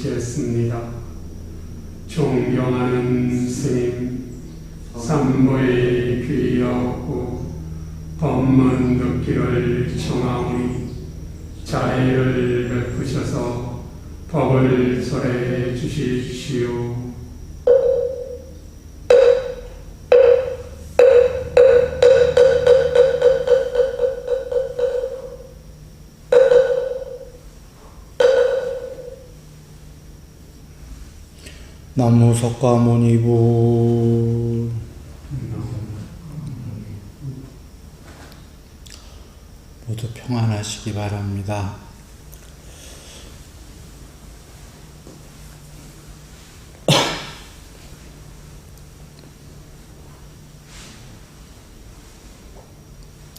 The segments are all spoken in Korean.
성취했습니다. 존경하는 스님, 삼보에 귀의하옵고 법문 듣기를 청하오니 자애를 베푸셔서 법을 설해 주십시오. 나무 석가모니부. 모두 평안하시기 바랍니다.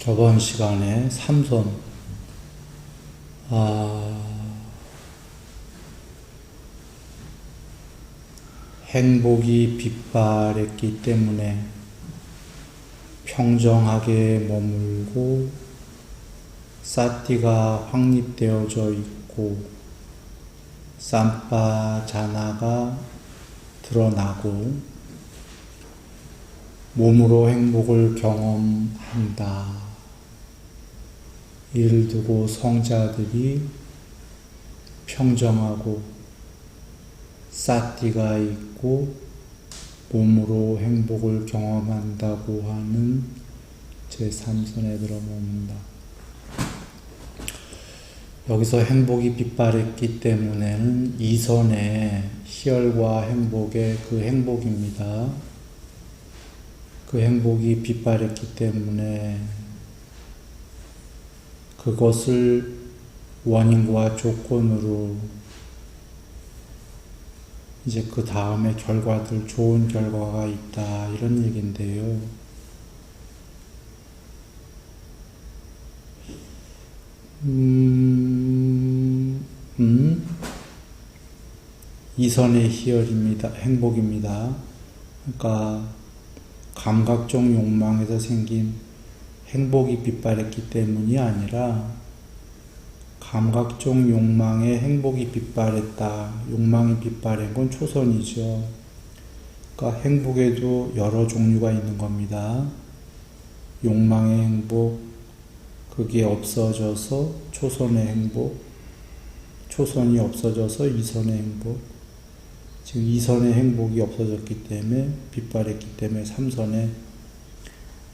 저번 시간에 삼선, 행복이 빗발했기 때문에 평정하게 머물고 사띠가 확립되어져 있고 삼빠자나가 드러나고 몸으로 행복을 경험한다. 이를 두고 성자들이 평정하고 사띠가 있고 몸으로 행복을 경험한다고 하는 제3선에 들어옵니다. 여기서 행복이 빗발했기 때문에는 이선의 희열과 행복의 그 행복입니다. 그 행복이 빗발했기 때문에 그것을 원인과 조건으로 이제 그 다음에 결과들, 좋은 결과가 있다, 이런 얘기인데요. 이선의 희열입니다. 행복입니다. 그러니까 감각적 욕망에서 생긴 행복이 빗발했기 때문이 아니라 감각적 욕망에 행복이 빗발했다. 욕망이 빗발한 건 초선이죠. 그러니까 행복에도 여러 종류가 있는 겁니다. 욕망의 행복, 그게 없어져서 초선의 행복, 초선이 없어져서 이선의 행복, 지금 이선의 행복이 없어졌기 때문에 빗발했기 때문에 삼선의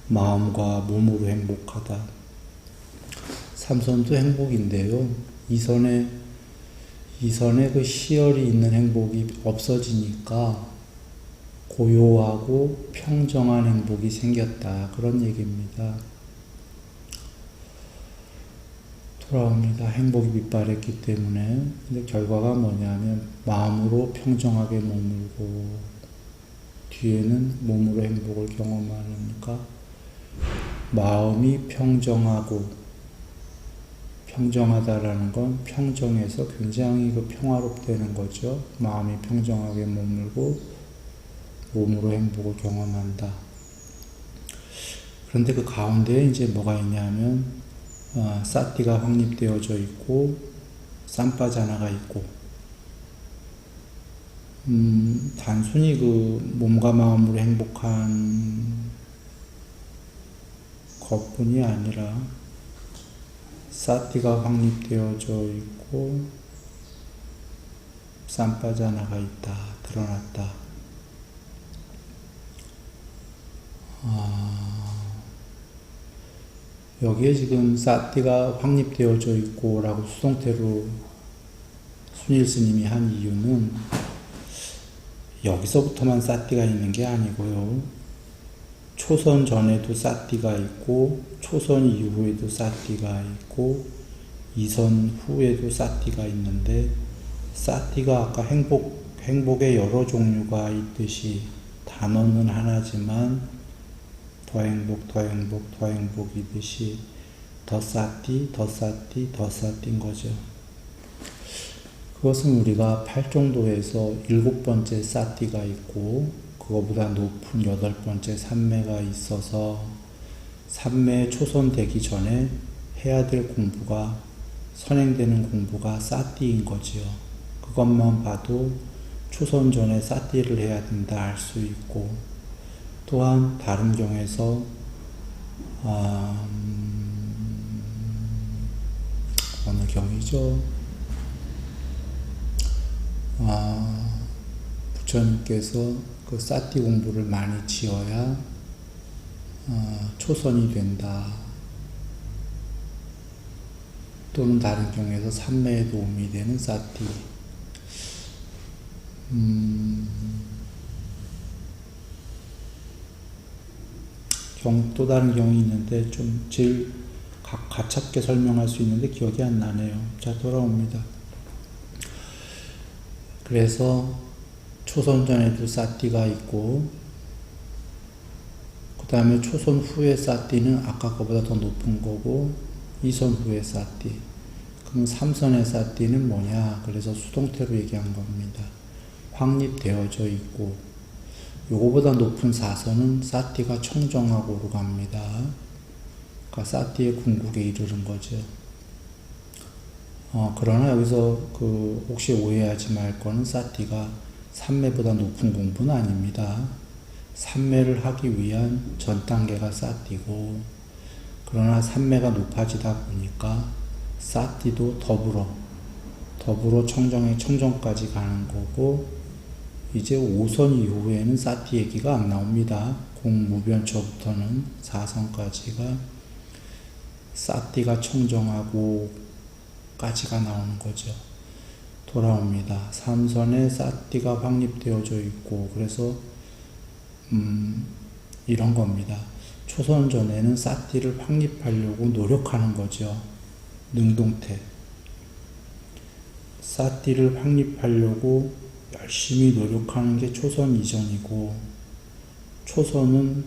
마음과 몸으로 행복하다. 삼선도 행복인데요. 이선에 그 희열이 있는 행복이 없어지니까 고요하고 평정한 행복이 생겼다. 그런 얘기입니다. 돌아옵니다. 행복이 빗발했기 때문에. 근데 결과가 뭐냐면 마음으로 평정하게 머물고 뒤에는 몸으로 행복을 경험하니까 마음이 평정하다라는 건 평정해서 굉장히 그 평화롭다는 거죠. 마음이 평정하게 머물고 몸으로 행복을 경험한다. 그런데 그 가운데에 이제 뭐가 있냐면 사띠가 확립되어져 있고 삼빠자나가 있고 단순히 그 몸과 마음으로 행복한 것뿐이 아니라 사띠가 확립되어져 있고 삼빠자나가 있다, 드러났다. 여기에 지금 사띠가 확립되어져 있고 라고 수동태로 순일 스님이 한 이유는 여기서부터만 사띠가 있는 게 아니고요. 초선 전에도 사띠가 있고 초선 이후에도 사띠가 있고 이선 후에도 사띠가 있는데 사띠가 아까 행복의 여러 종류가 있듯이 단어는 하나지만 더 행복이듯이 더 사띠인 거죠. 그것은 우리가 팔정도에서 7번째 사띠가 있고 그거보다 높은 8번째 삼매가 있어서 삼매 초선되기 전에 해야 될 공부가 선행되는 공부가 사띠인 거지요. 그것만 봐도 초선전에 사띠를 해야 된다 알 수 있고, 또한 다른 경에서 어느 경이죠? 부처님께서 그 사띠 공부를 많이 지어야 초선이 된다. 또는 다른 경우에서 삼매에 도움이 되는 사띠. 또 다른 경이 있는데 좀 제일 가깝게 설명할 수 있는데 기억이 안 나네요. 자, 돌아옵니다. 그래서 초선 전에도 사띠가 있고, 그 다음에 초선 후의 사띠는 아까 거보다 더 높은 거고, 2선 후의 사띠. 그럼 3선의 사띠는 뭐냐? 그래서 수동태로 얘기한 겁니다. 확립되어져 있고, 요거보다 높은 4선은 사띠가 청정하고로 갑니다. 그러니까 사띠의 궁극에 이르는 거죠. 그러나 여기서 혹시 오해하지 말 거는 사띠가 삼매보다 높은 공부는 아닙니다. 삼매를 하기 위한 전 단계가 사띠고, 그러나 삼매가 높아지다 보니까 사띠도 더불어 청정까지 가는 거고, 이제 5선 이후에는 사띠 얘기가 안 나옵니다. 공무변처부터는 4선까지가 사띠가 청정하고 까지가 나오는 거죠. 돌아옵니다. 3선에 사띠가 확립되어져 있고, 그래서 이런 겁니다. 초선 전에는 사띠를 확립하려고 노력하는 거죠. 능동태. 사띠를 확립하려고 열심히 노력하는 게 초선 이전이고, 초선은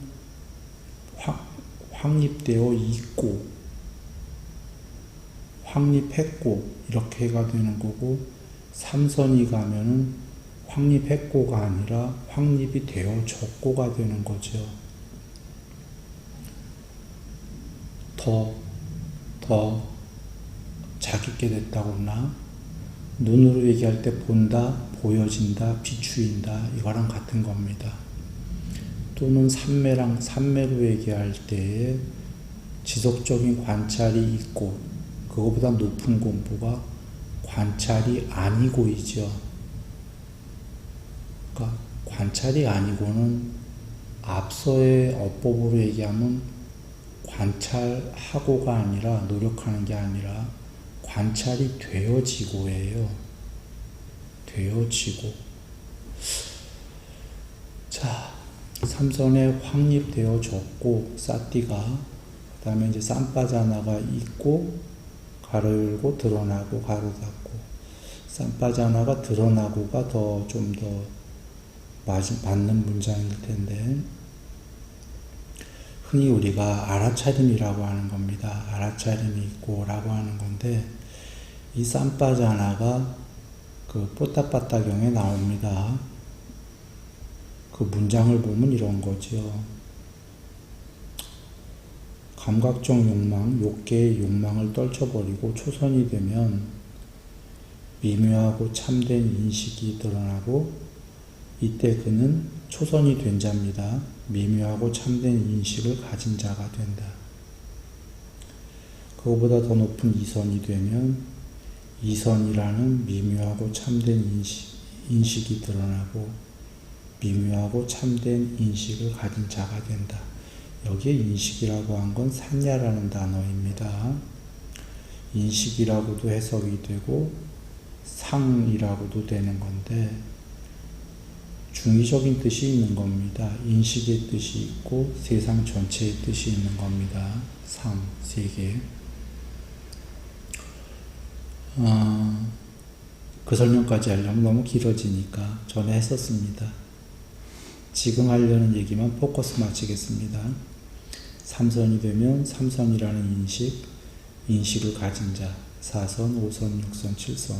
확립되어 있고, 확립했고, 이렇게가 되는 거고, 3선이 가면은 확립했고가 아니라 확립이 되어졌고가 되는 거죠. 더 자기게 됐다거나, 눈으로 얘기할 때 본다, 보여진다, 비추인다, 이거랑 같은 겁니다. 또는 삼매로 얘기할 때에 지속적인 관찰이 있고, 그거보다 높은 공부가 관찰이 아니고이죠. 그러니까 관찰이 아니고는 앞서의 어법으로 얘기하면 관찰하고가 아니라, 노력하는 게 아니라 관찰이 되어지고예요. 되어지고. 자, 3선에 확립되어졌고, 사띠가, 그 다음에 이제 쌈바자나가 있고, 가로 열고 드러나고 가로 닫고. 쌈바자나가 드러나고가 좀 더 맞는 문장일 텐데, 흔히 우리가 알아차림이라고 하는 겁니다. 알아차림이 있고 라고 하는 건데, 이 쌈바자나가 뽀따빠따경에 나옵니다. 그 문장을 보면 이런 거죠. 감각적 욕망, 욕계의 욕망을 떨쳐버리고 초선이 되면 미묘하고 참된 인식이 드러나고, 이때 그는 초선이 된 자입니다. 미묘하고 참된 인식을 가진 자가 된다. 그거보다 더 높은 2선이 되면 2선이라는 미묘하고 참된 인식이 드러나고, 미묘하고 참된 인식을 가진 자가 된다. 여기에 인식이라고 한 건 산야라는 단어입니다. 인식이라고도 해석이 되고 상이라고도 되는 건데, 중의적인 뜻이 있는 겁니다. 인식의 뜻이 있고 세상 전체의 뜻이 있는 겁니다. 세 개. 그 설명까지 하려면 너무 길어지니까 전에 했었습니다. 지금 하려는 얘기만 포커스 맞추겠습니다. 3선이 되면 3선이라는 인식을 가진 자, 4선, 5선, 6선, 7선.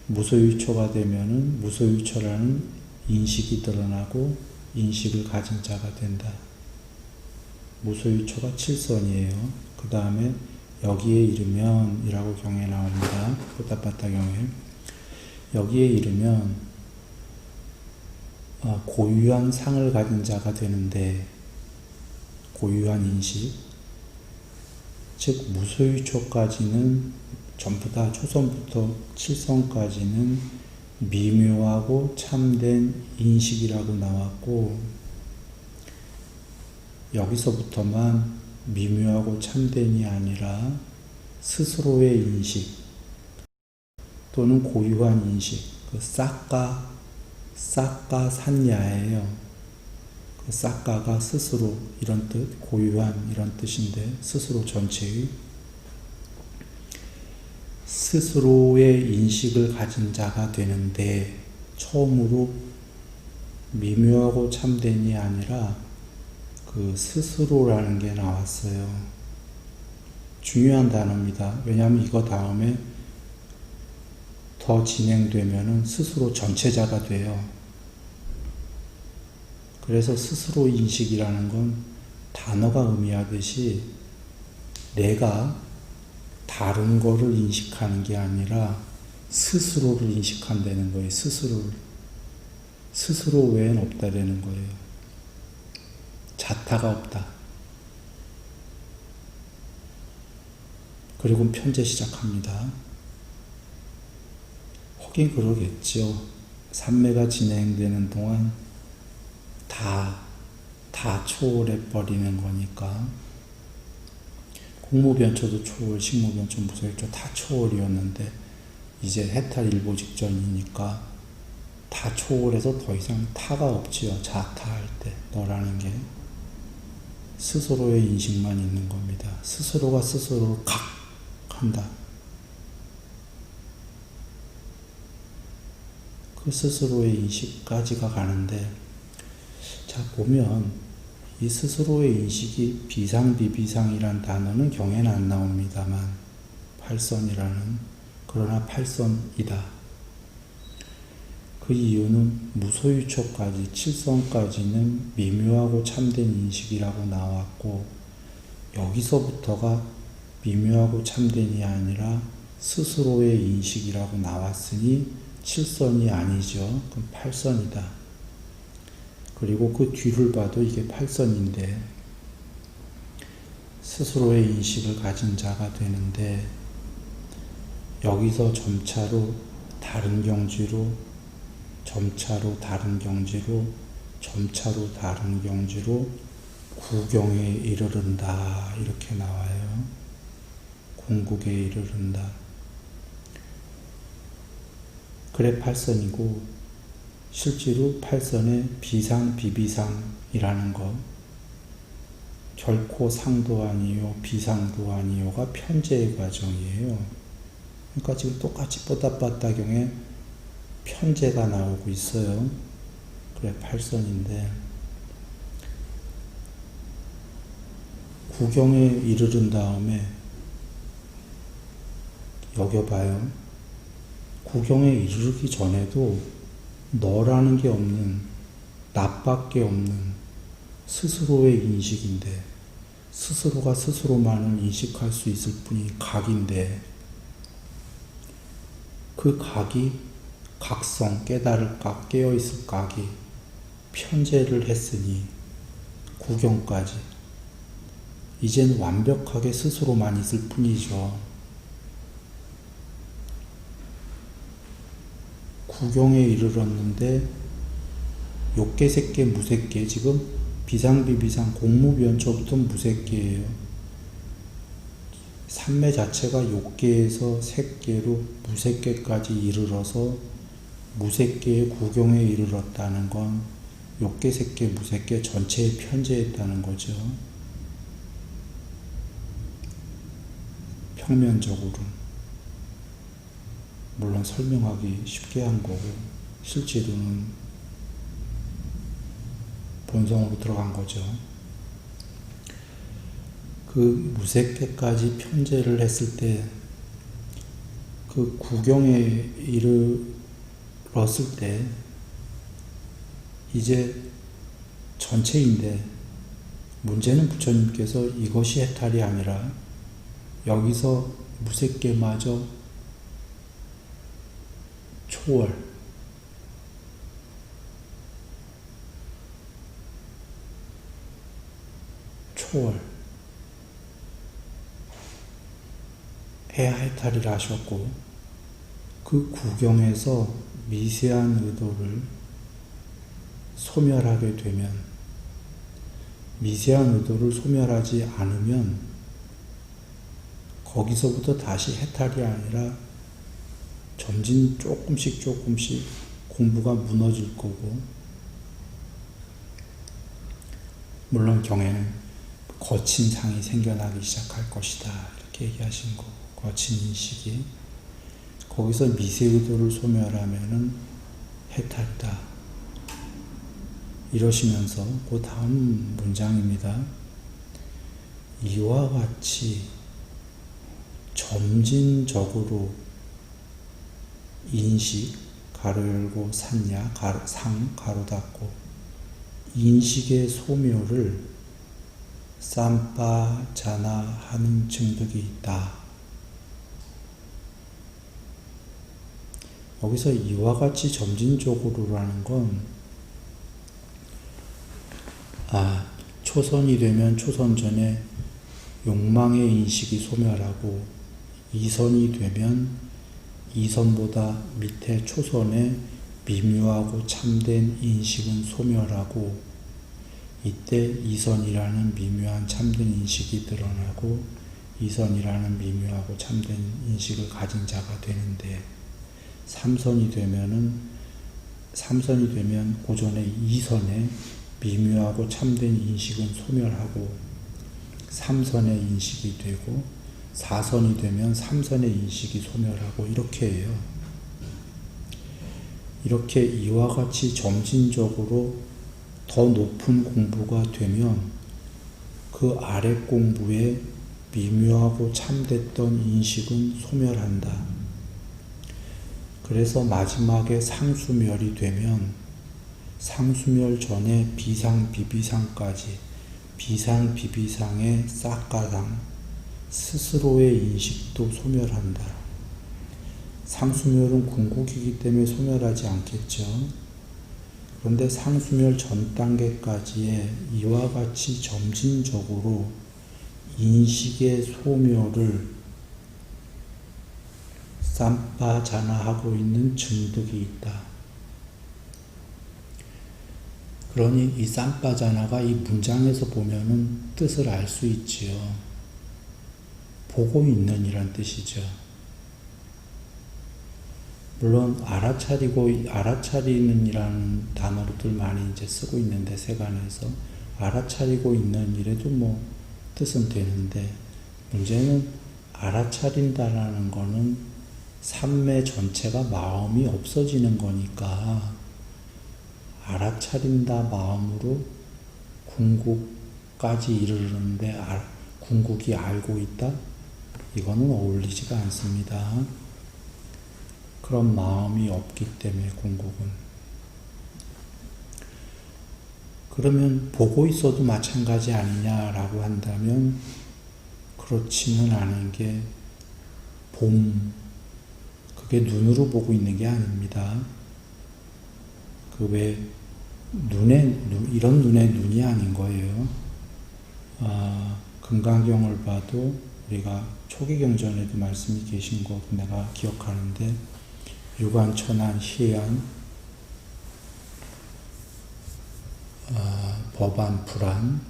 무소유초가 되면은 무소유초라는 인식이 드러나고 인식을 가진 자가 된다. 무소유초가 7선이에요. 그 다음에 여기에 이르면 이라고 경에 나옵니다. 뽀따빠따 경에. 여기에 이르면 고유한 상을 가진 자가 되는데, 고유한 인식, 즉 무소유초까지는 전부 다 초선부터 칠선까지는 미묘하고 참된 인식이라고 나왔고, 여기서부터만 미묘하고 참된이 아니라 스스로의 인식 또는 고유한 인식, 그 싹가 산야예요. 그 싹가가 스스로 이런 뜻, 고유한 이런 뜻인데, 스스로 전체의 스스로의 인식을 가진 자가 되는데, 처음으로 미묘하고 참된이 아니라 그 스스로라는 게 나왔어요. 중요한 단어입니다. 왜냐하면 이거 다음에 더 진행되면은 스스로 전체자가 돼요. 그래서 스스로 인식이라는 건 단어가 의미하듯이 내가 다른 거를 인식하는 게 아니라 스스로를 인식한다는 거예요. 스스로 외엔 없다라는 거예요. 자타가 없다. 그리고 편제 시작합니다. 하긴 그러겠죠. 삼매가 진행되는 동안 다 초월해버리는 거니까. 공무변초도 초월, 식무변초, 무소유초 다 초월이었는데 이제 해탈 일보 직전이니까 다 초월해서 더 이상 타가 없지요. 자타할 때 너라는 게 스스로의 인식만 있는 겁니다. 스스로가 스스로를 한다. 그 스스로의 인식까지가 가는데, 자 보면 이 스스로의 인식이 비상비비상이란 단어는 경에는 안 나옵니다만, 팔선이라는, 그러나 팔선이다. 그 이유는 무소유초까지, 칠선까지는 미묘하고 참된 인식이라고 나왔고, 여기서부터가 미묘하고 참된이 아니라 스스로의 인식이라고 나왔으니 칠선이 아니죠. 그럼 팔선이다. 그리고 그 뒤를 봐도 이게 팔선인데, 스스로의 인식을 가진 자가 되는데, 여기서 점차로 다른 경지로, 점차로 다른 경지로, 점차로 다른 경지로 구경에 이르른다. 이렇게 나와요. 궁극에 이르른다. 그래 팔선이고, 실제로 팔선의 비상, 비비상이라는 것, 결코 상도 아니요, 비상도 아니요가 편제의 과정이에요. 그러니까 지금 똑같이 뽀다빠따경에 편제가 나오고 있어요. 그래 팔선인데, 구경에 이르른 다음에 여겨봐요. 구경에 이르기 전에도 너라는 게 없는, 나밖에 없는 스스로의 인식인데, 스스로가 스스로만을 인식할 수 있을 뿐이 각인데, 그 각이 각성, 깨달을 각, 깨어있을 각이 편제를 했으니 구경까지 이젠 완벽하게 스스로만 있을 뿐이죠. 구경에 이르렀는데 욕계색계 무색계, 지금 비상비비상 공무변초부터 무색계예요. 삼매 자체가 욕계에서 색계로 무색계까지 이르러서 무색계의 구경에 이르렀다는 건 욕계색계 무색계 전체에 편제했다는 거죠. 평면적으로. 물론 설명하기 쉽게 한 거고, 실제로는 본성으로 들어간 거죠. 그 무색계까지 편제를 했을 때, 그 구경에 이르렀을 때, 이제 전체인데, 문제는 부처님께서 이것이 해탈이 아니라 여기서 무색계마저 초월, 초월, 해탈이라 하셨고, 그 구경에서 미세한 의도를 소멸하게 되면, 미세한 의도를 소멸하지 않으면 거기서부터 다시 해탈이 아니라 점진 조금씩 공부가 무너질 거고, 물론 경에는 거친 상이 생겨나기 시작할 것이다 이렇게 얘기하신 거, 거친 인식이. 거기서 미세 의도를 소멸하면은 해탈이다 이러시면서 그 다음 문장입니다. 이와 같이 점진적으로 인식, 가로 열고 산야, 상, 가로 닫고, 인식의 소멸을 쌈빠자나 하는 증득이 있다. 여기서 이와 같이 점진적으로라는 건, 초선이 되면 초선 전에 욕망의 인식이 소멸하고, 이선이 되면 이선보다 밑에 초선의 미묘하고 참된 인식은 소멸하고, 이때 이선이라는 미묘한 참된 인식이 드러나고 이선이라는 미묘하고 참된 인식을 가진 자가 되는데, 삼선이 되면 고전의 이선의 미묘하고 참된 인식은 소멸하고 삼선의 인식이 되고, 사선이 되면 삼선의 인식이 소멸하고, 이렇게 해요. 이렇게 이와 같이 점진적으로 더 높은 공부가 되면 그 아래 공부에 미묘하고 참됐던 인식은 소멸한다. 그래서 마지막에 상수멸이 되면 상수멸 전에 비상, 비비상까지, 비상, 비비상의 싹가당, 스스로의 인식도 소멸한다. 상수멸은 궁극이기 때문에 소멸하지 않겠죠. 그런데 상수멸 전 단계까지의 이와 같이 점진적으로 인식의 소멸을 쌈빠자나하고 있는 증득이 있다. 그러니 이 쌈빠자나가 이 문장에서 보면은 뜻을 알 수 있지요. 보고 있는 이란 뜻이죠. 물론 알아차리는 이라는 단어들 많이 이제 쓰고 있는데, 세간에서 알아차리고 있는 이래도 뭐 뜻은 되는데, 문제는 알아차린다라는 거는 삼매 전체가 마음이 없어지는 거니까, 알아차린다 마음으로 궁극까지 이르는데 궁극이 알고 있다? 이거는 어울리지가 않습니다. 그런 마음이 없기 때문에 궁극은. 그러면 보고 있어도 마찬가지 아니냐라고 한다면 그렇지는 않은 게, 그게 눈으로 보고 있는 게 아닙니다. 왜 이런 눈의 눈이 아닌 거예요. 금강경을 봐도 우리가 초기경전에도 말씀이 계신 거 내가 기억하는데, 유관천안, 희안, 법안, 불안.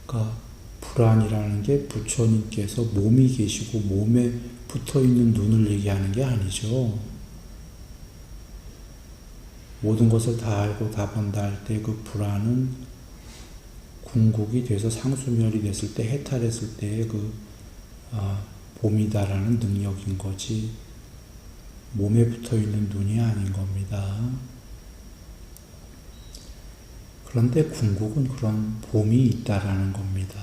그러니까 불안이라는 게 부처님께서 몸이 계시고 몸에 붙어있는 눈을 얘기하는 게 아니죠. 모든 것을 다 알고 다 본다 할 때 그 불안은 궁극이 돼서 상수멸이 됐을 때, 해탈했을 때의 봄이다라는 능력인 거지, 몸에 붙어있는 눈이 아닌 겁니다. 그런데 궁극은 그런 봄이 있다라는 겁니다.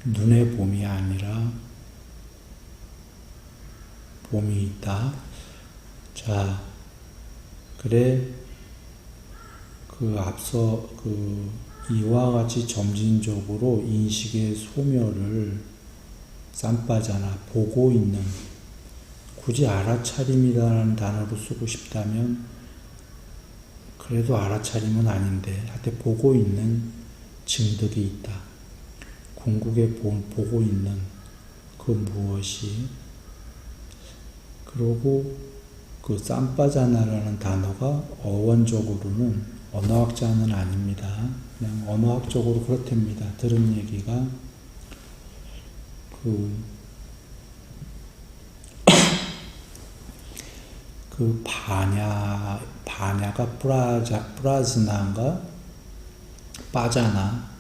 눈의 봄이 아니라 봄이 있다. 자, 그래, 앞서 이와 같이 점진적으로 인식의 소멸을 쌈빠자나 보고 있는, 굳이 알아차림이라는 단어로 쓰고 싶다면 그래도 알아차림은 아닌데 하여튼 보고 있는 증득이 있다. 궁극에 보고 있는 그 무엇이, 그리고 그 쌈빠자나라는 단어가 어원적으로는 언어학자는 아닙니다. 그냥 언어학적으로 그렇답니다. 들은 얘기가 그 바냐가 프라즈나인가 빠자나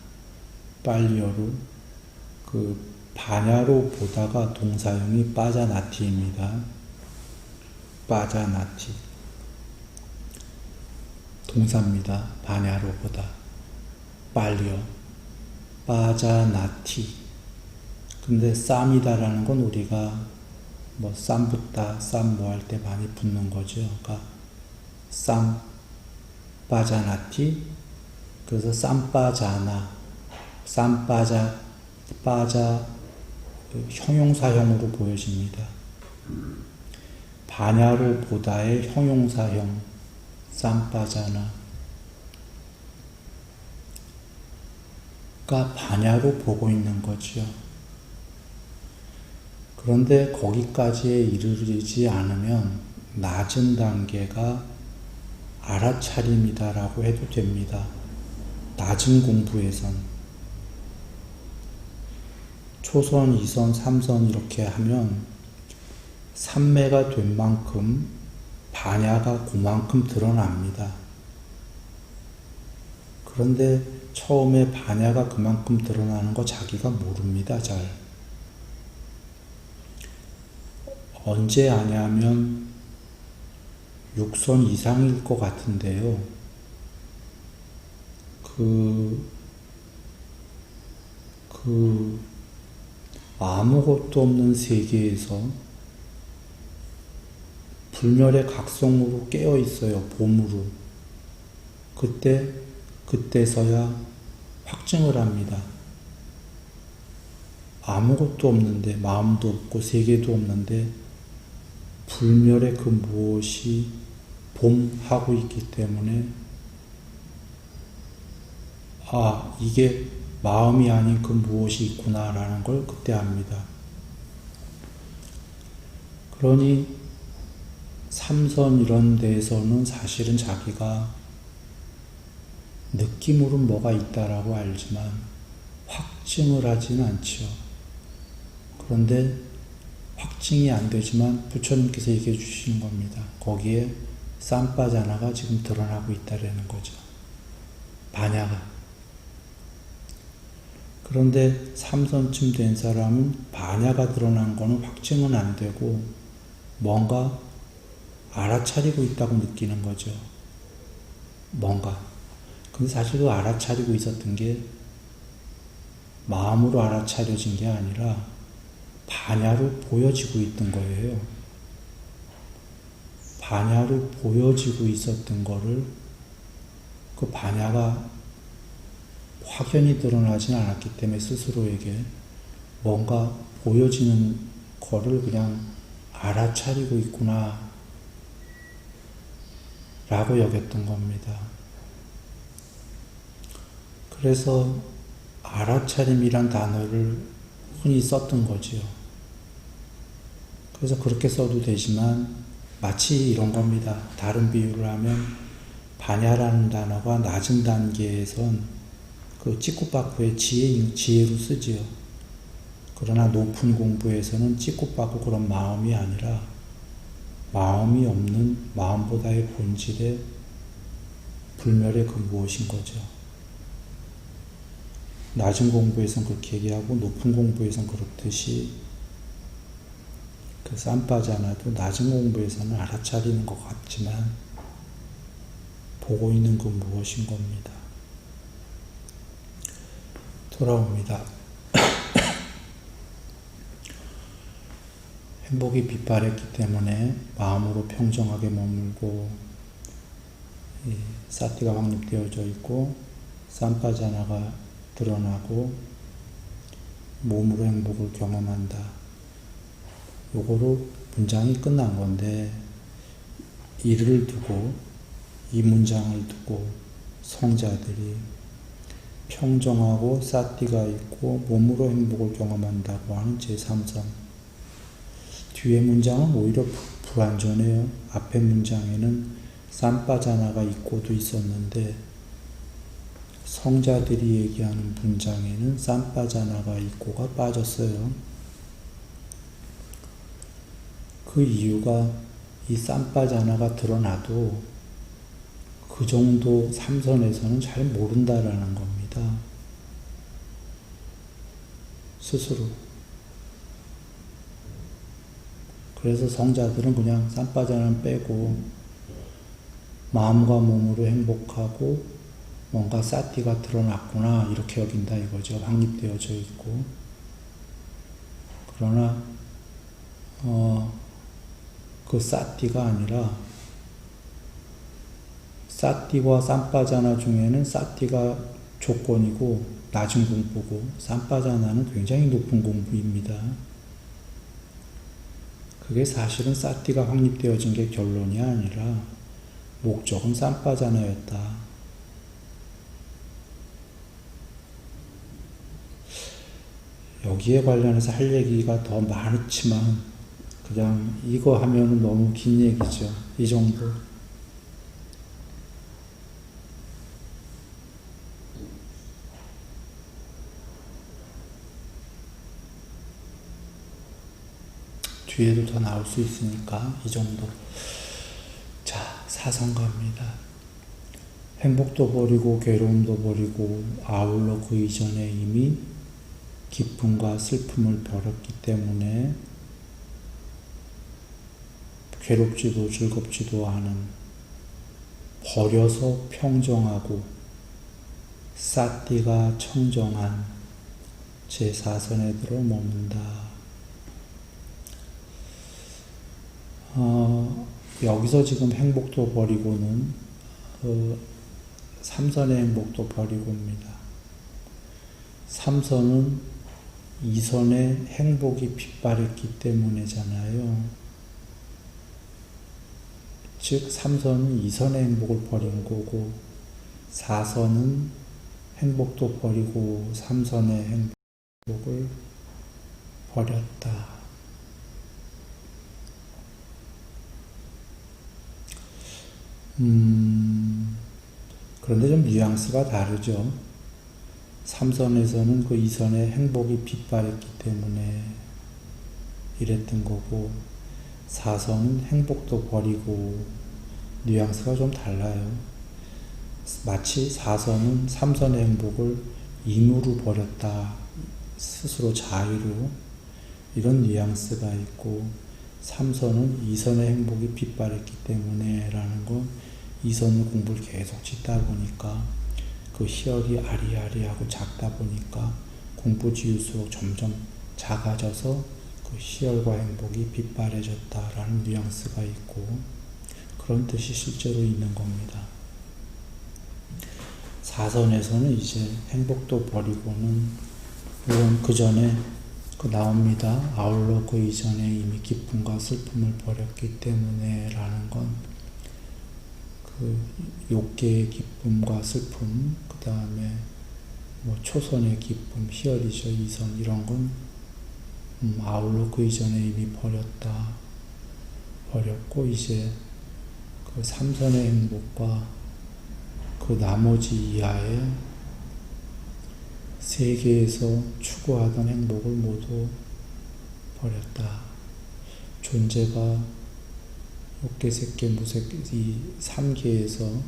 빨리어로 그 바냐로 보다가 동사형이 빠자나티입니다. 빠자나티 동사입니다. 바냐로 보다 빨리어 빠자나티. 근데 쌈이다라는 건 우리가 뭐 쌈 붙다, 쌈 뭐 할 때 많이 붙는 거죠. 그러니까 쌈 빠자나티. 그래서 쌈빠자나, 쌈빠자, 빠자 형용사형으로 보여집니다. 바냐로 보다의 형용사형 쌈빠자나. 그러니까 바냐로 보고 있는 거죠. 그런데 거기까지에 이르지 않으면 낮은 단계가 알아차림이다라고 해도 됩니다. 낮은 공부에선. 초선, 2선, 3선 이렇게 하면 삼매가 된 만큼 반야가 그만큼 드러납니다. 그런데 처음에 반야가 그만큼 드러나는 거 자기가 모릅니다. 잘. 언제 아냐면 6선 이상일 것 같은데요. 아무것도 없는 세계에서 불멸의 각성으로 깨어 있어요. 봄으로. 그때서야 확증을 합니다. 아무것도 없는데, 마음도 없고 세계도 없는데 불멸의 그 무엇이 봄하고 있기 때문에 이게 마음이 아닌 그 무엇이 있구나라는 걸 그때 압니다. 그러니 삼선 이런 데에서는 사실은 자기가 느낌으로는 뭐가 있다라고 알지만 확증을 하지는 않죠. 그런데 확증이 안 되지만 부처님께서 얘기해 주시는 겁니다. 거기에 쌈빠자나가 지금 드러나고 있다라는 거죠. 반야가. 그런데 3선쯤 된 사람은 반야가 드러난 거는 확증은 안 되고 뭔가 알아차리고 있다고 느끼는 거죠. 뭔가. 근데 사실 그 알아차리고 있었던 게 마음으로 알아차려진 게 아니라 반야로 보여지고 있던 거예요. 반야로 보여지고 있었던 거를 그 반야가 확연히 드러나진 않았기 때문에 스스로에게 뭔가 보여지는 거를 그냥 알아차리고 있구나 라고 여겼던 겁니다. 그래서 알아차림이란 단어를 흔히 썼던 거지요. 그래서 그렇게 써도 되지만 마치 이런 겁니다. 다른 비유를 하면 반야라는 단어가 낮은 단계에선 그 찌꾸빠꾸의 지혜로 쓰지요. 그러나 높은 공부에서는 찌꾸빠꾸 그런 마음이 아니라 마음이 없는 마음보다의 본질의 불멸의 그 무엇인 거죠. 낮은 공부에서는 그렇게 얘기하고 높은 공부에서는 그렇듯이 그 쌈빠자나도 낮은 공부에서는 알아차리는 것 같지만 보고 있는 그 무엇인 겁니다. 돌아옵니다. 행복이 빗발했기 때문에 마음으로 평정하게 머물고 사티가 확립되어져 있고 쌈빠자나가 드러나고 몸으로 행복을 경험한다. 요거로 문장이 끝난 건데, 이를 두고, 이 문장을 두고 성자들이 평정하고 사띠가 있고 몸으로 행복을 경험한다고 하는 제3선. 뒤에 문장은 오히려 불완전해요. 앞에 문장에는 삼빠자나가 있고도 있었는데 성자들이 얘기하는 문장에는 삼빠자나가 있고가 빠졌어요. 그 이유가 이 삼빠자나가 드러나도 그 정도 삼선에서는 잘 모른다라는 겁니다. 스스로. 그래서 성자들은 그냥 삼빠자나는 빼고 마음과 몸으로 행복하고 뭔가 사띠가 드러났구나 이렇게 여긴다 이거죠. 확립되어져 있고. 그러나 그 사띠가 아니라 사띠와 삼빠자나 중에는 사띠가 조건이고 낮은 공부고 삼빠자나는 굉장히 높은 공부입니다. 그게 사실은 사띠가 확립되어진 게 결론이 아니라 목적은 삼빠자나였다. 여기에 관련해서 할 얘기가 더 많지만 그냥 이거 하면은 너무 긴 얘기죠. 이 정도. 뒤에도 더 나올 수 있으니까 이 정도. 자, 사선 갑니다. 행복도 버리고 괴로움도 버리고 아울러 그 이전에 이미 기쁨과 슬픔을 버렸기 때문에 괴롭지도 즐겁지도 않은 버려서 평정하고 사띠가 청정한 제4선에 들어 머문다. 여기서 지금 행복도 버리고는 삼선의 행복도 버리고입니다. 삼선은 이선의 행복이 빗발했기 때문이잖아요. 즉 삼선은 이선의 행복을 버린 거고 사선은 행복도 버리고 삼선의 행복을 버렸다. 그런데 좀 뉘앙스가 다르죠. 삼선에서는 그 이선의 행복이 빗발했기 때문에 이랬던 거고 사선은 행복도 버리고 뉘앙스가 좀 달라요. 마치 사선은 삼선의 행복을 임으로 버렸다. 스스로 자유로 이런 뉘앙스가 있고 삼선은 이선의 행복이 빗발했기 때문에 라는 건 이선의 공부를 계속 짓다 보니까 그 희열이 아리아리하고 작다 보니까 공부 지을수록 점점 작아져서 그 희열과 행복이 빗발해졌다라는 뉘앙스가 있고 그런 뜻이 실제로 있는 겁니다. 사선에서는 이제 행복도 버리고는 물론 그 전에 나옵니다. 아울러 그 이전에 이미 기쁨과 슬픔을 버렸기 때문에 라는 건 그 욕계의 기쁨과 슬픔, 그 다음에 뭐 초선의 기쁨, 희열이죠. 이선 이런 건 아울러 그 이전에 이미 버렸고 이제 그 삼선의 행복과 그 나머지 이하의 세계에서 추구하던 행복을 모두 버렸다. 존재가 욕계, 색계, 무색계 이 3계에서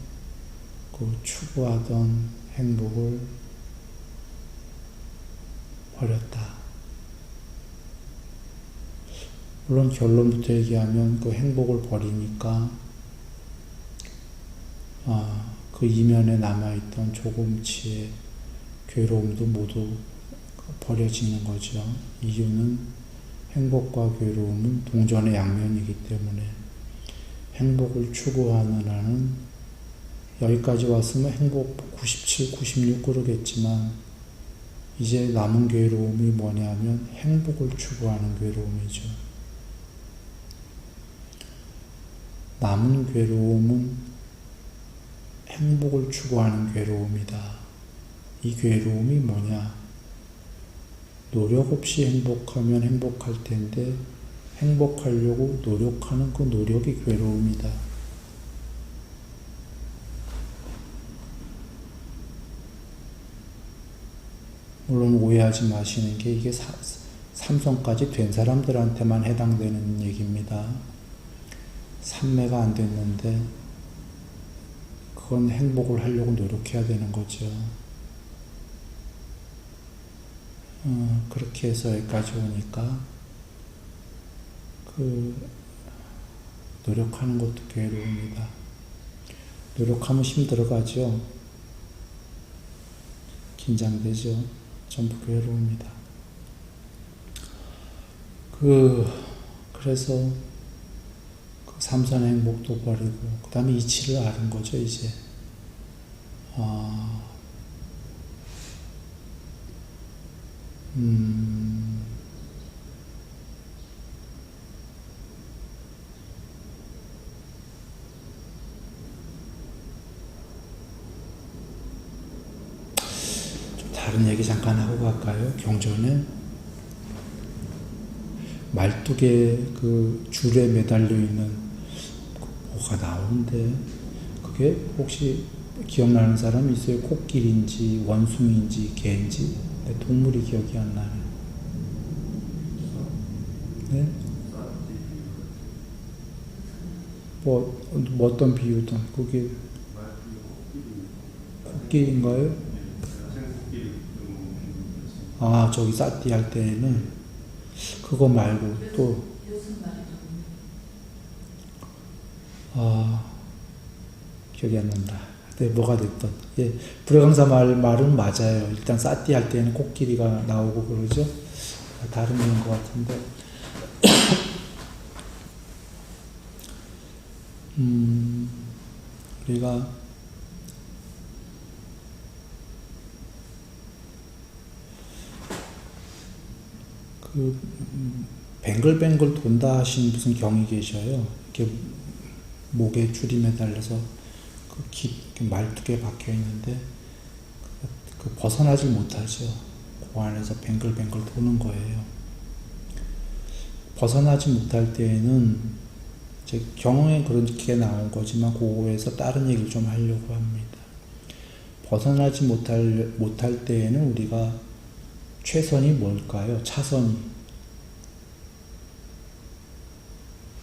그 추구하던 행복을 버렸다. 물론 결론부터 얘기하면 그 행복을 버리니까 그 이면에 남아있던 조금치의 괴로움도 모두 버려지는 거죠. 이유는 행복과 괴로움은 동전의 양면이기 때문에 행복을 추구하는 한은 여기까지 왔으면 행복 97, 96 그러겠지만 이제 남은 괴로움이 뭐냐면 행복을 추구하는 괴로움이죠. 남은 괴로움은 행복을 추구하는 괴로움이다. 이 괴로움이 뭐냐? 노력 없이 행복하면 행복할 텐데 행복하려고 노력하는 그 노력이 괴로움이다. 물론 오해하지 마시는 게 이게 삼성까지 된 사람들한테만 해당되는 얘기입니다. 삼매가 안 됐는데 그건 행복을 하려고 노력해야 되는 거죠. 그렇게 해서 여기까지 오니까 노력하는 것도 괴로움이다. 노력하면 힘들어가죠. 긴장되죠. 전부 괴로움이다. 그래서 삼선의 행복도 버리고 그 다음에 이치를 아는 거죠. 이제 좀 다른 얘기 잠깐 하고 갈까요? 경전에 말뚝에 그 줄에 매달려 있는 뭐가 나오는데 그게 혹시 기억나는 사람 있어요? 코끼리인지 원숭이인지 개인지 동물이 기억이 안 나네. 네? 뭐 어떤 비유든 그게 코끼리인가요? 아 저기 싸띠 할 때는 그거 말고 또 기억이 안 난다. 네, 뭐가 됐든. 예, 불회강사 말은 맞아요. 일단 싸띠 할 때는 코끼리가 나오고 그러죠. 다른 의미인 것 같은데. 우리가 뱅글뱅글 돈다 하신 무슨 경이 계셔요. 이렇게 목에 줄이 매달려서 말뚝에 박혀 있는데 벗어나질 못하죠. 그 안에서 뱅글뱅글 도는 거예요. 벗어나지 못할 때에는 제 경험에 그렇게 나온 거지만 그거에서 다른 얘기를 좀 하려고 합니다. 벗어나지 못할 때에는 우리가 최선이 뭘까요? 차선이.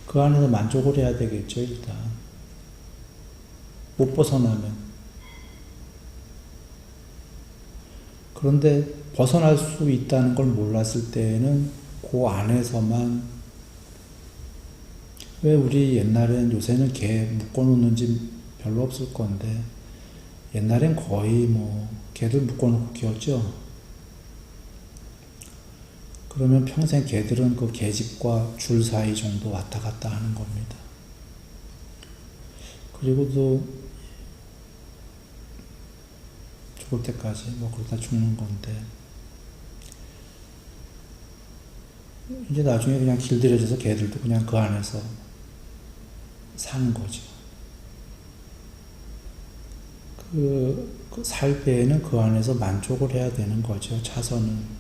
그 안에서 만족을 해야 되겠죠, 일단. 못 벗어나면. 그런데 벗어날 수 있다는 걸 몰랐을 때에는 그 안에서만 왜 우리 옛날엔 요새는 개 묶어놓는 집 별로 없을 건데 옛날엔 거의 개들 묶어놓고 키웠죠. 그러면 평생 개들은 그 개집과 줄 사이 정도 왔다 갔다 하는 겁니다. 그리고도 죽을 때까지 그러다 죽는 건데 이제 나중에 그냥 길들여져서 개들도 그냥 그 안에서 사는 거죠. 살 때에는 그 안에서 만족을 해야 되는 거죠. 차선은.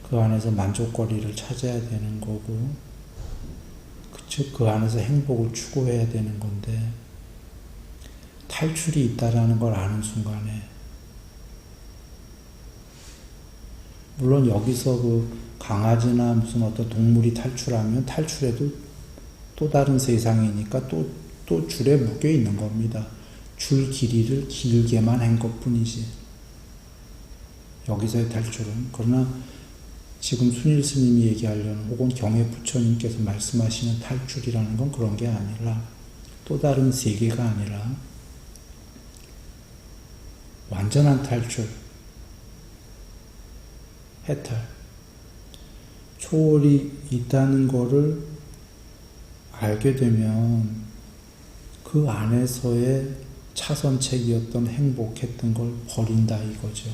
그 안에서 만족거리를 찾아야 되는 거고, 즉 그 안에서 행복을 추구해야 되는 건데, 탈출이 있다라는 걸 아는 순간에, 물론 여기서 강아지나 무슨 어떤 동물이 탈출하면 탈출해도 또 다른 세상이니까 또 줄에 묶여 있는 겁니다. 줄 길이를 길게만 한 것 뿐이지. 여기서의 탈출은. 그러나 지금 순일 스님이 얘기하려는 혹은 경혜 부처님께서 말씀하시는 탈출이라는 건 그런 게 아니라 또 다른 세계가 아니라 완전한 탈출, 해탈, 초월이 있다는 거를 알게 되면 그 안에서의 차선책이었던 행복했던 걸 버린다 이거죠.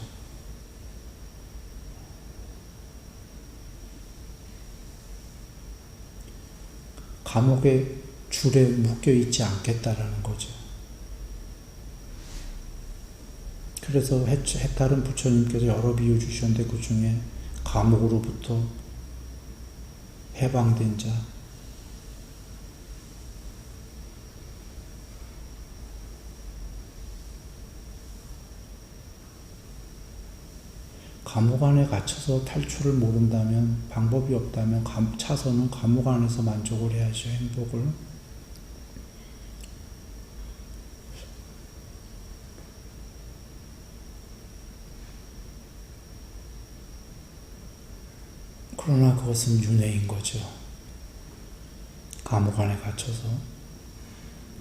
감옥의 줄에 묶여 있지 않겠다라는 거죠. 그래서 해탈은 부처님께서 여러 비유 주셨는데 그 중에 감옥으로부터 해방된 자, 감옥 안에 갇혀서 탈출을 모른다면, 방법이 없다면 차선은 감옥 안에서 만족을 해야죠. 행복을. 그러나 그것은 윤회인 거죠. 감옥 안에 갇혀서.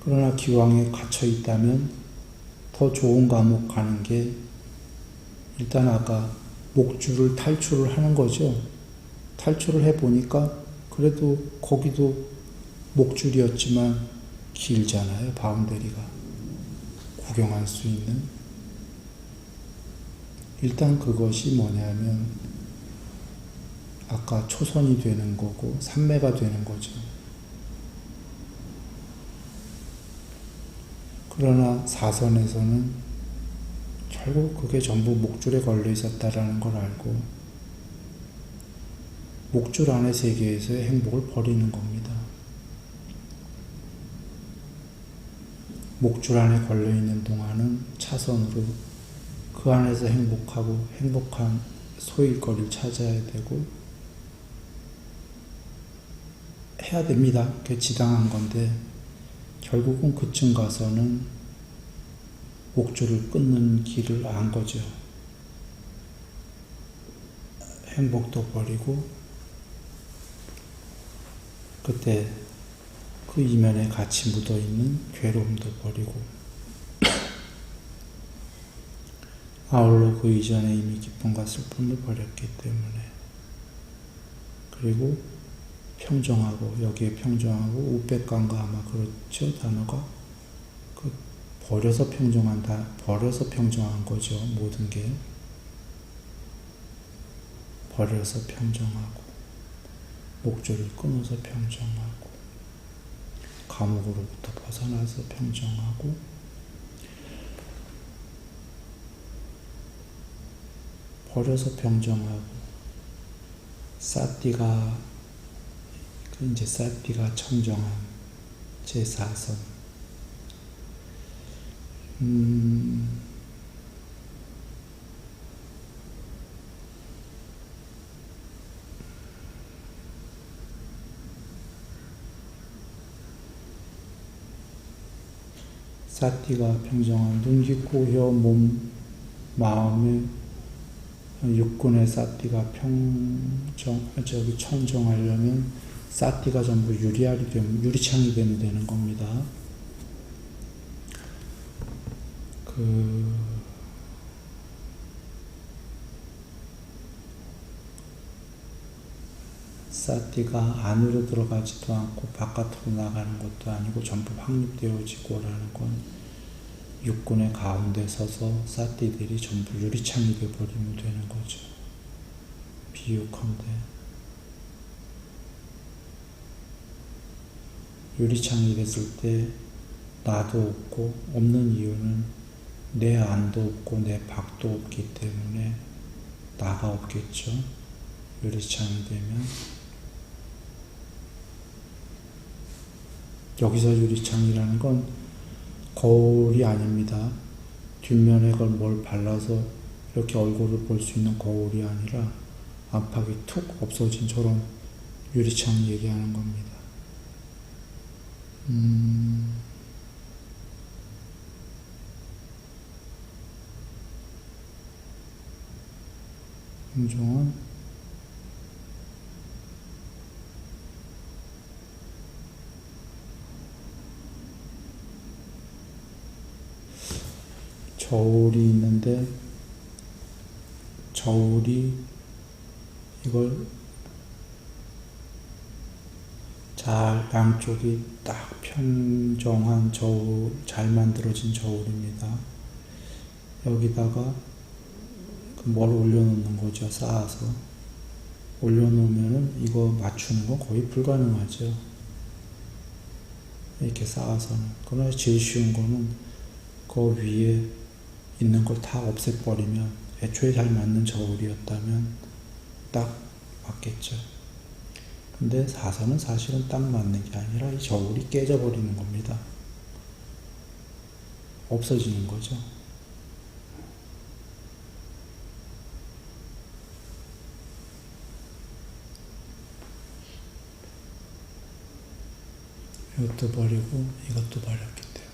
그러나 기왕에 갇혀 있다면 더 좋은 감옥 가는 게, 일단 아까 목줄을 탈출을 하는 거죠. 탈출을 해보니까 그래도 거기도 목줄이었지만 길잖아요. 바운더리가. 구경할 수 있는. 일단 그것이 뭐냐면 아까 초선이 되는 거고 삼매가 되는 거죠. 그러나 사선에서는 결국 그게 전부 목줄에 걸려 있었다라는 걸 알고 목줄 안의 세계에서의 행복을 버리는 겁니다. 목줄 안에 걸려 있는 동안은 차선으로 그 안에서 행복하고 행복한 소일거리를 찾아야 되고 해야 됩니다. 그게 지당한 건데 결국은 그쯤 가서는 목줄을 끊는 길을 안 거죠. 행복도 버리고 그때 그 이면에 같이 묻어있는 괴로움도 버리고 아울러 그 이전에 이미 기쁨과 슬픔을 버렸기 때문에 그리고 평정하고 여기에 평정하고 우백감과 아마 그렇죠 단어가 그 버려서 평정한다 버려서 평정한 거죠. 모든 게 버려서 평정하고 목줄을 끊어서 평정하고 감옥으로부터 벗어나서 평정하고 버려서 평정하고 사띠가 이제 사띠가 청정한 제4선 사띠가 평정한 눈, 귀, 코, 혀, 몸, 마음의 육군의 사띠가 청정하려면 사띠가 전부 유리창이 되는 겁니다. 사띠가 안으로 들어가지도 않고 바깥으로 나가는 것도 아니고 전부 확립되어지고라는 건 육군의 가운데 서서 사띠들이 전부 유리창이 되어버리면 되는 거죠. 비유컨대 유리창이 됐을 때 나도 없고 없는 이유는 내 안도 없고 내 밖도 없기 때문에 나가 없겠죠. 유리창이 되면 여기서 유리창이라는 건 거울이 아닙니다. 뒷면에 그걸 뭘 발라서 이렇게 얼굴을 볼 수 있는 거울이 아니라 안팎이 툭 없어진 저런 유리창 얘기하는 겁니다. 김종원 저울이 있는데 저울이 이걸 잘 양쪽이 딱 평정한 저울, 잘 만들어진 저울입니다. 여기다가 뭘 올려놓는 거죠. 쌓아서 올려놓으면은 이거 맞추는 건 거의 불가능하죠. 이렇게 쌓아서는. 그러나 제일 쉬운 거는 그 위에 있는 걸 다 없애버리면, 애초에 잘 맞는 저울이었다면 딱 맞겠죠. 근데 사선은 사실은 딱 맞는 게 아니라 이 저울이 깨져버리는 겁니다. 없어지는 거죠. 이것도 버리고 이것도 버렸기 때문에.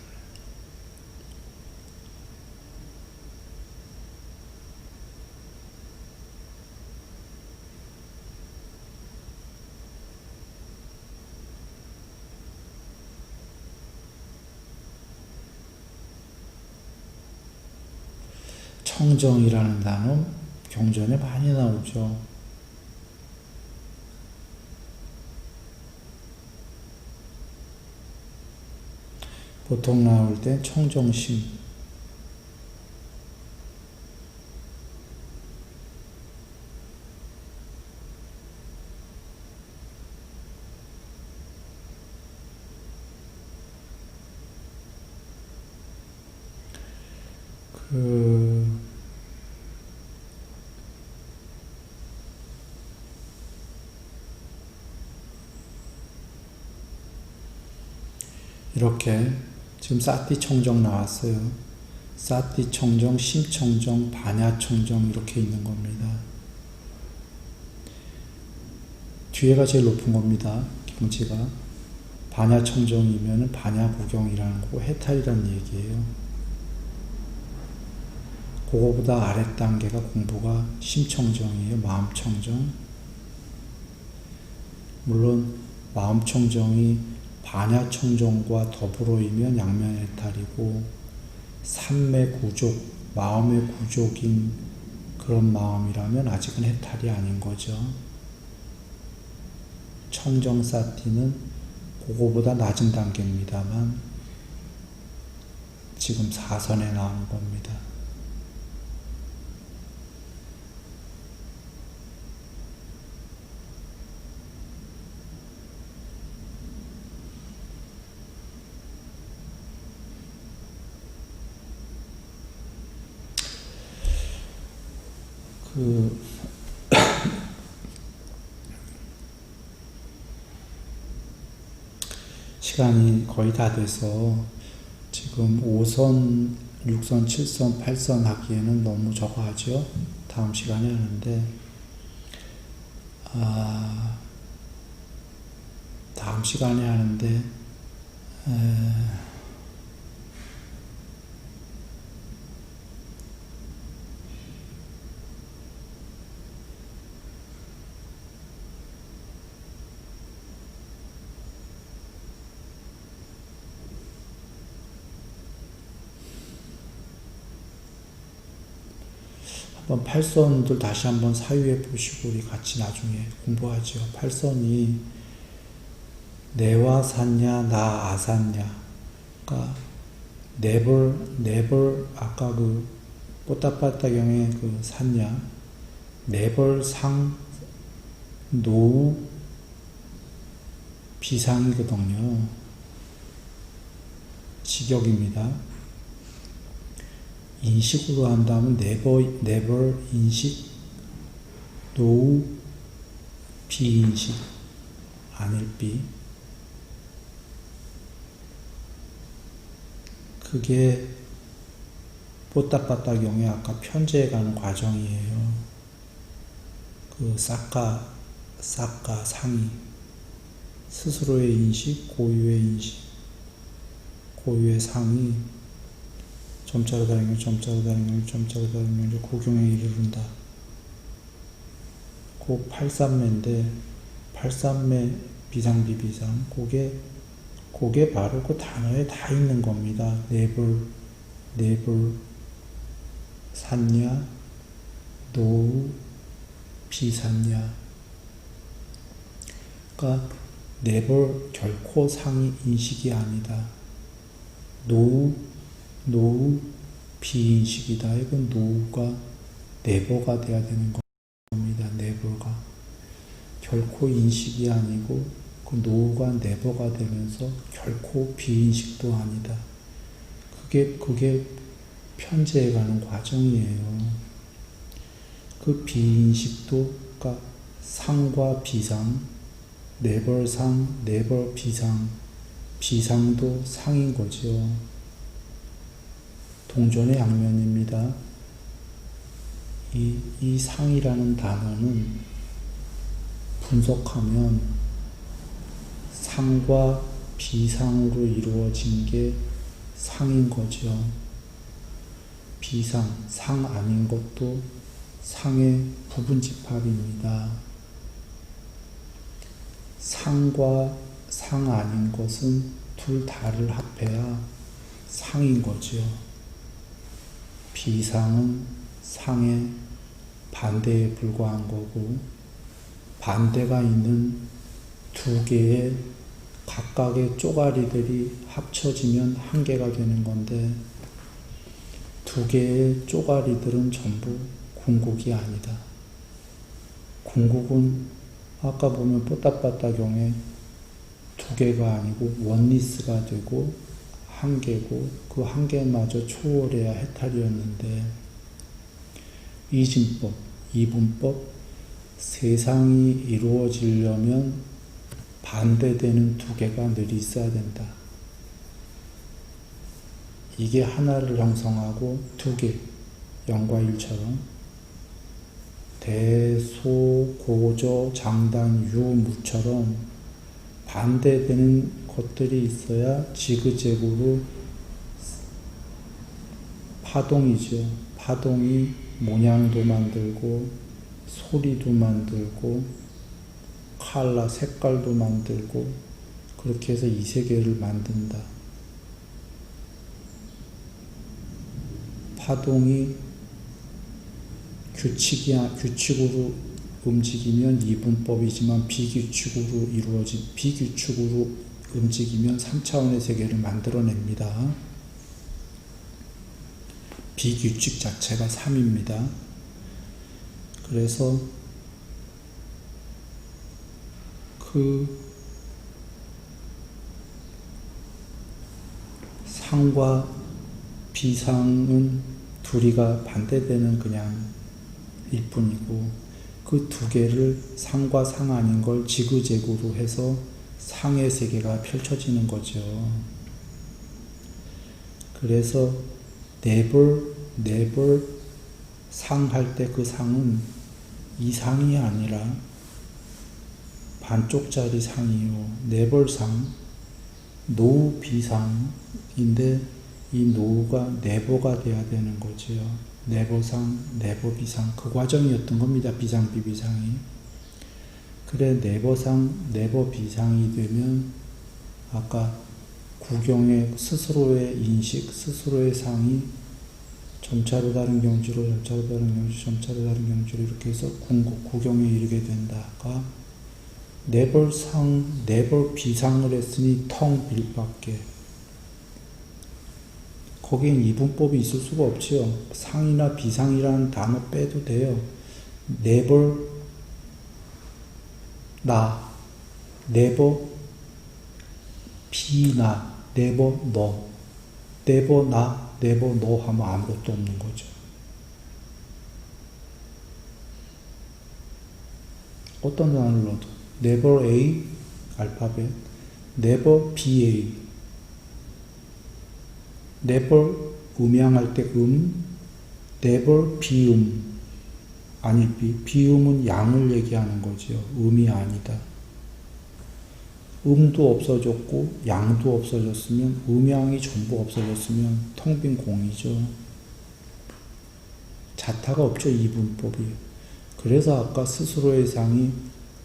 청정이라는 단어 경전에 많이 나오죠. 보통 나올 땐 청정심, 이렇게 지금 사티 청정 나왔어요. 사티 청정, 심청정, 반야 청정 이렇게 있는 겁니다. 뒤에가 제일 높은 겁니다. 경지가. 반야 청정이면 반야 구경이라는 거고 해탈이라는 얘기예요. 그거보다 아래 단계가 공부가 심청정이에요. 마음청정. 물론 마음청정이 반야청정과 더불어이면 양면해탈이고 삼매 구족, 마음의 구족인 그런 마음이라면 아직은 해탈이 아닌 거죠. 청정사티는 그거보다 낮은 단계입니다만 지금 사선에 나온 겁니다. 시간이 거의 다 돼서 지금 5선, 6선, 7선, 8선 하기에는 너무 적어 하죠. 다음 시간에 하는데, 다음 시간에 하는데, 한번 8선들 다시 한번 사유해 보시고 우리 같이 나중에 공부하죠. 8선이 내와 샀냐 나 아샀냐, 그러니까 네벌 아까 그 뽀따빠따경의 그 샀냐, 네벌상 노우 비상이거든요. 직역입니다. 인식으로 한다면 never 인식, no 비인식, 안일비. 그게 뽀따빠따경의 아까 편제에 가는 과정이에요. 그 싹가 상이 스스로의 인식, 고유의 인식, 고유의 상이 점자로 다른 걸, 점자로 다른 걸, 점자로 다른 걸 고경에 이르른다. 그 8삼매인데 8삼매 비상비비상 그게 바로 그 단어에 다 있는 겁니다. 네벌 샀냐, 노우 비샀냐. 그러니까 네벌 결코 상이 인식이 아니다. 노우 비인식이다. 이건 노우가 네버가 돼야 되는 겁니다. 네버가 결코 인식이 아니고 그 그 노후가 내버가 되면서 결코 비인식도 아니다. 그게 편재해가는 과정이에요. 그 비인식도, 그러니까 상과 비상, 네벌상, 네벌 비상, 비상도 상인 거죠. 동전의 양면입니다. 이 상이라는 단어는 분석하면 상과 비상으로 이루어진 게 상인 거죠. 비상, 상 아닌 것도 상의 부분집합입니다. 상과 상 아닌 것은 둘 다를 합해야 상인 거죠. 비상은 상의 반대에 불과한 거고, 반대가 있는 두 개의 각각의 쪼가리들이 합쳐지면 한 개가 되는 건데, 두 개의 쪼가리들은 전부 궁극이 아니다. 궁극은 아까 보면 뽀따빠따경에 두 개가 아니고 원리스가 되고 한 개고, 그 한 개마저 초월해야 해탈이었는데, 이진법, 이분법, 세상이 이루어지려면 반대되는 두 개가 늘 있어야 된다. 이게 하나를 형성하고 두 개, 영과 일처럼 대소, 고저, 장단, 유무처럼 반대되는 것들이 있어야 지그재그로 파동이죠. 파동이 모양도 만들고 소리도 만들고 컬러, 색깔도 만들고 그렇게 해서 이 세계를 만든다. 파동이 규칙으로 움직이면 이분법이지만 비규칙으로 움직이면 3차원의 세계를 만들어냅니다. 비규칙 자체가 3입니다. 그래서 그 상과 비상은 둘이가 반대되는 그냥 일 뿐이고, 그 두 개를 상과 상 아닌 걸 지그재그로 해서 상의 세계가 펼쳐지는 거죠. 그래서 네벌 상 할 때 그 상은 이 상이 아니라 반쪽짜리 상이요. 네벌상, 노후 비상인데 이 노후가 네버가 돼야 되는 거죠. 네버상, 네버 비상, 그 과정이었던 겁니다. 비상, 비비상이. 그래, 네버상, 네버 비상이 되면 아까 구경의 스스로의 인식, 스스로의 상이 점차로 다른 경지로, 점차로 다른 경지, 점차로 다른 경지로 이렇게 해서 구경에 이르게 된다가 네벌상, 네벌 비상을 했으니 텅 빌 밖에. 거기엔 이분법이 있을 수가 없지요. 상이나 비상이라는 단어 빼도 돼요. 네벌 나, 네버 비나, 네버 너, 네버 나, 네버 너 하면 아무것도 없는 거죠. 어떤 단어를 넣어도 네버 A 알파벳, 네버 BA, 네버 음양할 때 네버 비음, 아니 비음은 양을 얘기하는 거죠. 음이 아니다. 음도 없어졌고 양도 없어졌으면, 음양이 전부 없어졌으면 텅 빈 공이죠. 자타가 없죠, 이분법이. 그래서 아까 스스로의 상이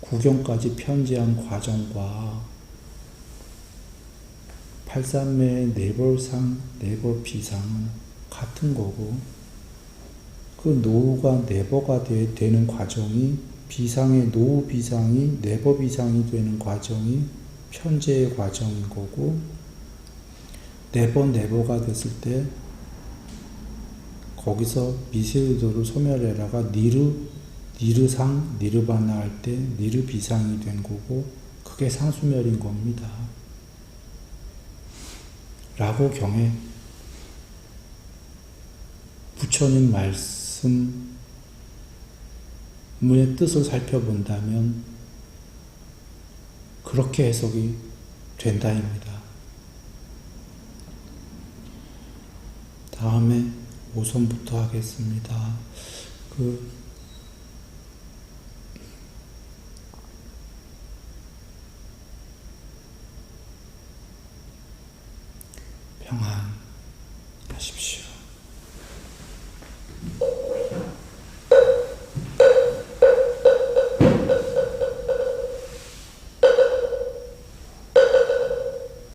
구경까지 편재한 과정과 8산매의 네벌상, 네벌 비상은 같은 거고, 그 노후가 네버가 되는 과정이, 비상의 노후 비상이 네버 비상이 되는 과정이 편재의 과정인 거고, 네버가 됐을 때 거기서 미세의도를 소멸해라가 니르상, 니르바나 할 때 니르 비상이 된 거고, 그게 상수멸인 겁니다. 라고 경에 부처님 말씀의 뜻을 살펴본다면 그렇게 해석이 된다입니다. 다음에 5선부터 하겠습니다. 평안하십시오.